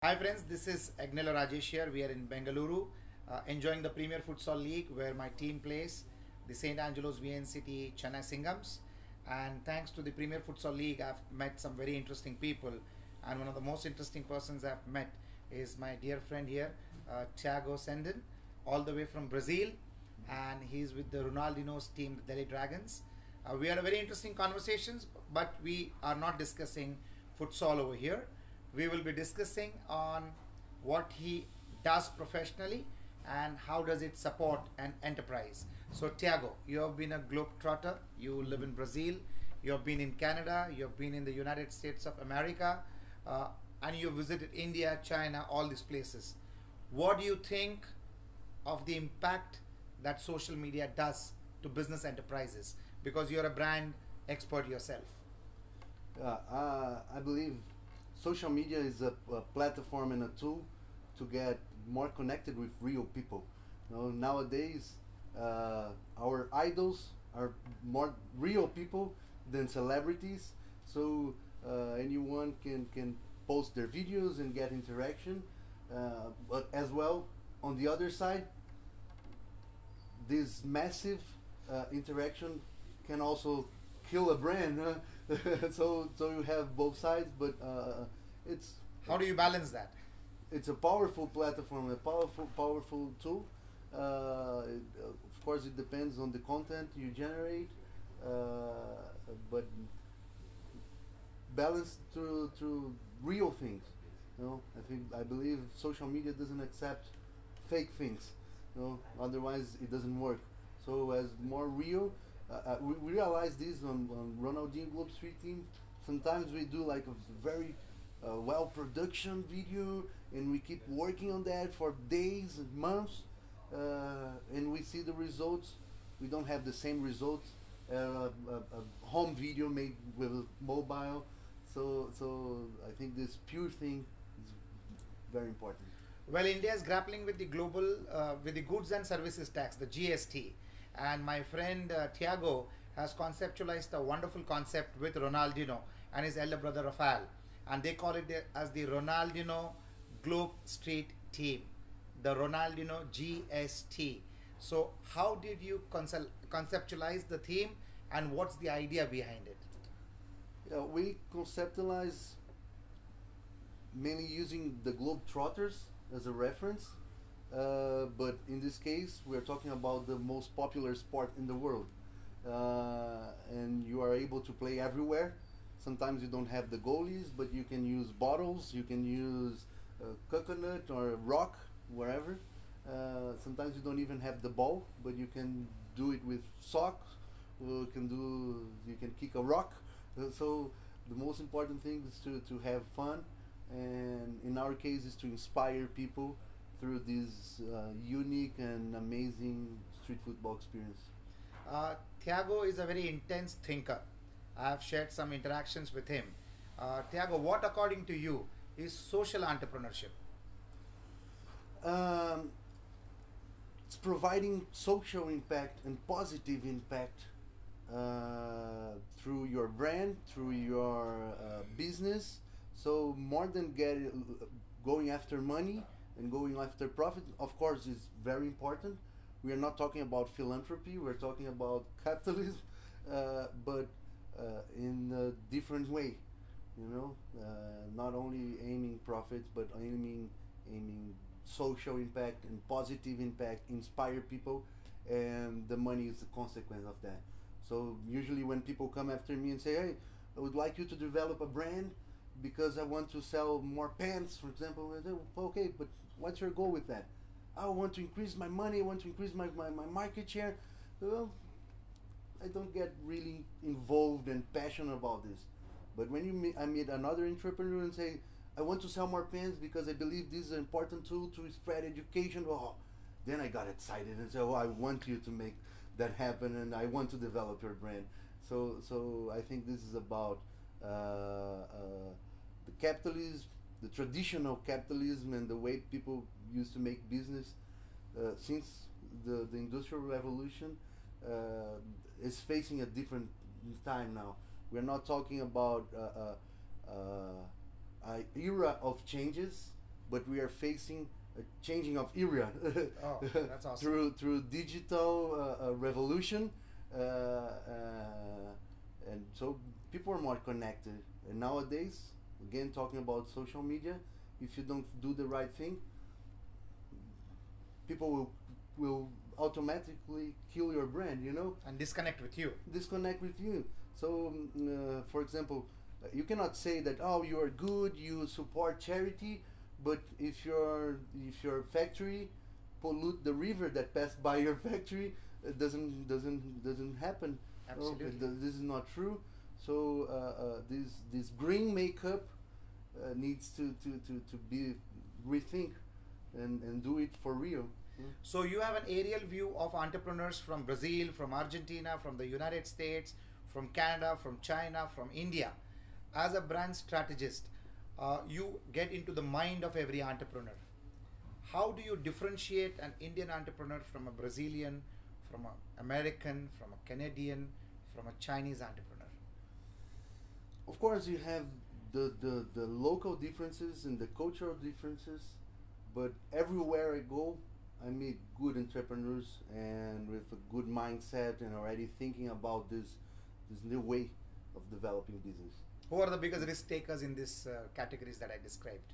Hi friends, this is Agnelorajesh here. We are in Bengaluru, enjoying the Premier Futsal League where my team plays, the St. Angelo's VNCT Chennai Singhams. And thanks to the Premier Futsal League, I've met some very interesting people. And one of the most interesting persons I've met is my dear friend here, Thiago Senden, all the way from Brazil. And he's with the Ronaldinho's team, the Delhi Dragons. We had a very interesting conversations, but we are not discussing futsal over here. We will be discussing on what he does professionally and how does it support an enterprise. So Thiago, you have been a globetrotter. You live in Brazil. You have been in Canada. You have been in the United States of America, and you visited India, China, all these places. What do you think of the impact that social media does to business enterprises? Because you're a brand expert yourself. I believe social media is a platform and a tool to get more connected with real people. Nowadays, our idols are more real people than celebrities. So anyone can post their videos and get interaction. But as well, on the other side, this massive interaction can also kill a brand. So you have both sides, but it's How do you balance that? it's a powerful platform, a powerful tool. Of course, it depends on the content you generate, but balanced through real things. I believe social media doesn't accept fake things. Otherwise it doesn't work. So as more real, we realize this on Ronaldinho Globe Street team. Sometimes we do like a very well production video, and we keep working on that for days and months, and we see the results. We don't have the same results. A home video made with mobile, so I think this pure thing is very important. Well, India is grappling with the global, with the goods and services tax, the GST, and my friend Thiago has conceptualized a wonderful concept with Ronaldinho and his elder brother Rafael, and they call it as the Ronaldinho Globe Street Team, the Ronaldinho GST. So, how did you conceptualize the theme, and what's the idea behind it? Yeah, we conceptualize mainly using the Globetrotters as a reference, but in this case, we're talking about the most popular sport in the world, and you are able to play everywhere. Sometimes you don't have the goalies, but you can use bottles, you can use coconut or rock, wherever. Sometimes you don't even have the ball, but you can do it with socks. You can kick a rock. So the most important thing is to have fun, and in our case is to inspire people through this unique and amazing street football experience. Thiago is a very intense thinker. I have shared some interactions with him. Thiago, what according to you is social entrepreneurship? Um, it's providing social impact and positive impact through your brand, through your business. So more than going after money and going after profit, of course, is very important. We are not talking about philanthropy. We're talking about capitalism, but in a different way. Not only aiming profits, but aiming social impact and positive impact, inspire people, and the money is the consequence of that. So usually when people come after me and say, "Hey, I would like you to develop a brand because I want to sell more pants," for example, I say, "Okay, but what's your goal with that?" "I want to increase my money. I want to increase my market share." Well, I don't get really involved and passionate about this. But when I meet another entrepreneur and say, "I want to sell more pens because I believe this is an important tool to spread education," oh, then I got excited and said, "Oh, I want you to make that happen, and I want to develop your brand." So I think this is about the capitalism, the traditional capitalism, and the way people used to make business since the industrial revolution is facing a different time now. We're not talking about era of changes. but we are facing a changing of era. Oh, that's awesome. Through digital revolution, and so people are more connected. And nowadays, again talking about social media, if you don't do the right thing, people will automatically kill your brand, you know, And disconnect with you. disconnect with you. So, for example, you cannot say that, oh, you are good, you support charity, but if your factory pollute the river that passed by your factory, it doesn't happen. Absolutely. This is not true. So this green makeup needs to be rethink and do it for real. So you have an aerial view of entrepreneurs from Brazil, from Argentina, from the United States, from Canada, from China, from India. As a brand strategist, you get into the mind of every entrepreneur. How do you differentiate an Indian entrepreneur from a Brazilian, from an American, from a Canadian, from a Chinese entrepreneur? Of course, you have the local differences and the cultural differences, but everywhere I go, I meet good entrepreneurs and with a good mindset and already thinking about this new way of developing business. Who are the biggest risk takers in these categories that I described?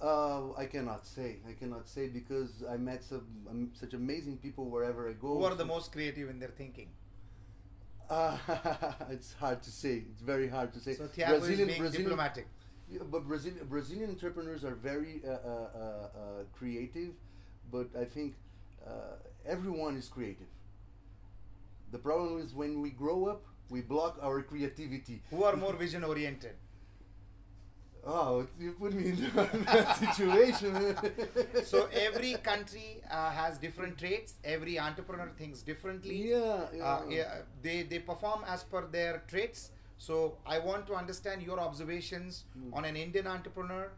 I cannot say. I cannot say because I met such amazing people wherever I go. Who are the most creative in their thinking? It's hard to say. It's very hard to say. So Thiago is being diplomatic. Yeah, but Brazilian entrepreneurs are very creative, but I think everyone is creative. The problem is when we grow up, we block our creativity. Who are more vision oriented? Oh, you put me in that situation. So every country has different traits. Every entrepreneur thinks differently. Yeah. They perform as per their traits. So I want to understand your observations on an Indian entrepreneur,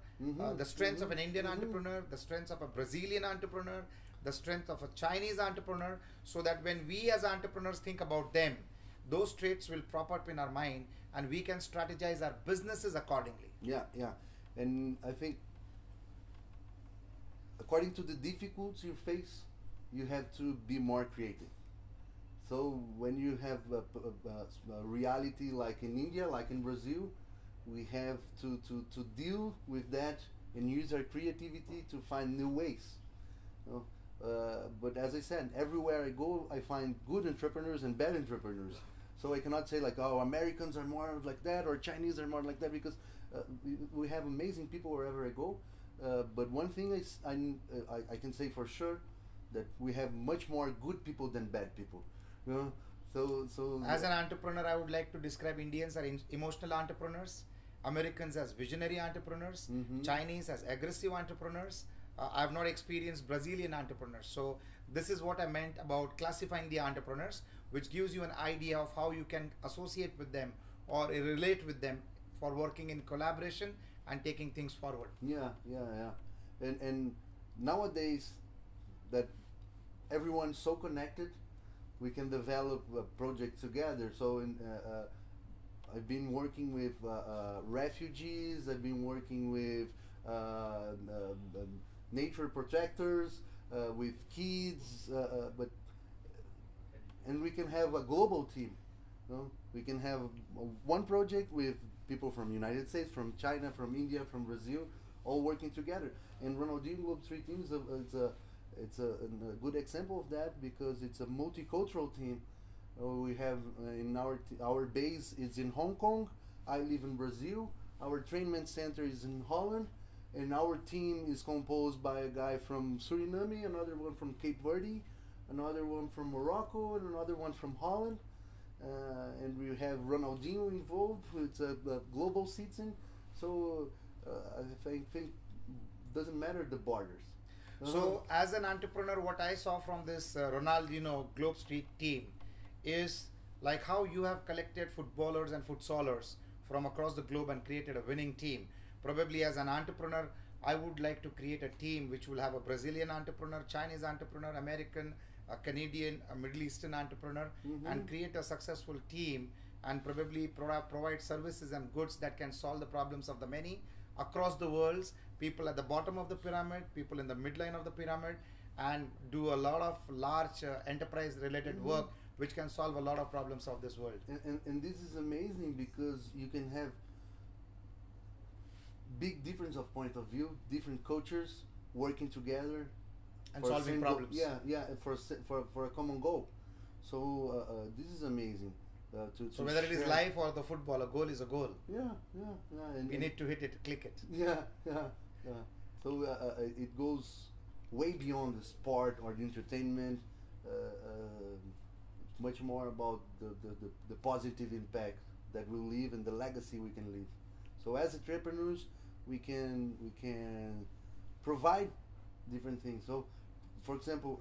the strengths of an Indian entrepreneur, the strengths of a Brazilian entrepreneur, the strength of a Chinese entrepreneur, so that when we as entrepreneurs think about them, those traits will prop up in our mind and we can strategize our businesses accordingly. Yeah. And I think according to the difficulties you face, you have to be more creative. So when you have a reality like in India, like in Brazil, we have to deal with that and use our creativity to find new ways. You know? But as I said, everywhere I go, I find good entrepreneurs and bad entrepreneurs. So I cannot say like, oh, Americans are more like that or Chinese are more like that, because we have amazing people wherever I go. But one thing is, I can say for sure that we have much more good people than bad people. You know? So as an entrepreneur, I would like to describe Indians as emotional entrepreneurs, Americans as visionary entrepreneurs, Chinese as aggressive entrepreneurs. I have not experienced Brazilian entrepreneurs. So this is what I meant about classifying the entrepreneurs, which gives you an idea of how you can associate with them or relate with them for working in collaboration and taking things forward. Yeah. And nowadays that everyone's so connected, we can develop a project together. So I've been working with refugees, I've been working with nature protectors, with kids, and we can have a global team. You know? We can have one project with people from United States, from China, from India, from Brazil, all working together. And Ronaldinho Globe 3 teams, it's a good example of that, because it's a multicultural team. We have in our base is in Hong Kong. I live in Brazil. Our training center is in Holland, and our team is composed by a guy from Suriname, another one from Cape Verde, another one from Morocco, and another one from Holland. And we have Ronaldinho involved, who's a global citizen. So I think doesn't matter the borders. So as an entrepreneur, what I saw from this Ronaldinho Globe Street team is like how you have collected footballers and futsalers from across the globe and created a winning team. Probably as an entrepreneur, I would like to create a team which will have a Brazilian entrepreneur, Chinese entrepreneur, American, a Canadian, a Middle Eastern entrepreneur, and create a successful team and probably provide services and goods that can solve the problems of the many across the world people at the bottom of the pyramid, people in the midline of the pyramid, and do a lot of large enterprise related work which can solve a lot of problems of this world. And this is amazing because you can have big difference of point of view, different cultures working together And for a solving single- problems. Yeah, for a common goal. So this is amazing. So whether it is share- life or the football, a goal is a goal. Yeah. And We need to hit it, click it. Yeah. So it goes way beyond the sport or the entertainment. It's much more about the positive impact that we leave and the legacy we can leave. So as entrepreneurs, we can provide different things. So, for example,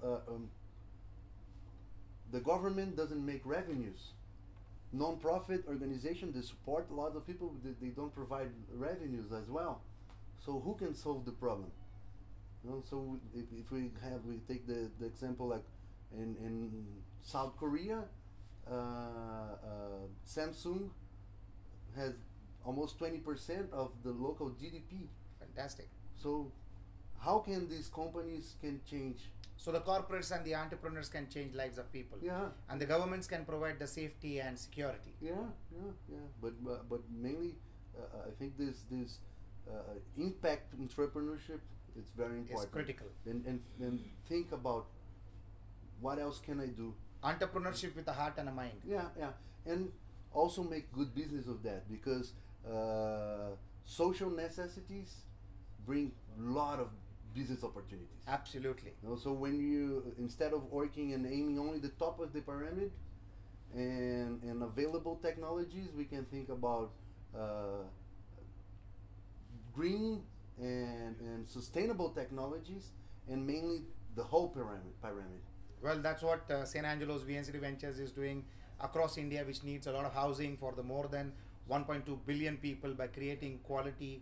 the government doesn't make revenues. Non-profit organization, they support a lot of people, they don't provide revenues as well. So who can solve the problem? You know, so if we take the example like in South Korea, Samsung has almost 20% of the local GDP. Fantastic. So how can these companies can change? So the corporates and the entrepreneurs can change lives of people. Yeah. And the governments can provide the safety and security. Yeah. But mainly, I think this impact entrepreneurship is very important. It's critical. And think about what else can I do? Entrepreneurship with a heart and a mind. Yeah, and also make good business of that because social necessities bring a lot of business opportunities. Absolutely. You know, so when you, instead of working and aiming only the top of the pyramid and available technologies, we can think about green and sustainable technologies and mainly the whole pyramid. Well, that's what St. Angelo's VNCT Ventures is doing across India, which needs a lot of housing for the more than 1.2 billion people by creating quality,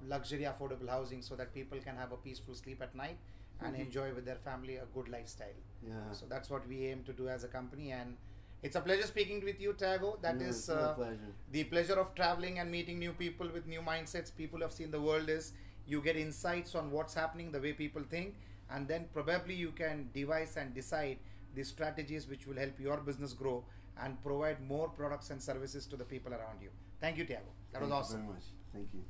luxury, affordable housing so that people can have a peaceful sleep at night and enjoy with their family a good lifestyle. Yeah. So that's what we aim to do as a company, and it's a pleasure speaking with you, Thiago. That Yeah, is it's my pleasure. the pleasure of traveling and meeting new people with new mindsets. People who have seen the world is you get insights on what's happening, the way people think, and then probably you can devise and decide the strategies which will help your business grow and provide more products and services to the people around you. Thank you, Thiago. That was awesome. Thank you very much. Thank you.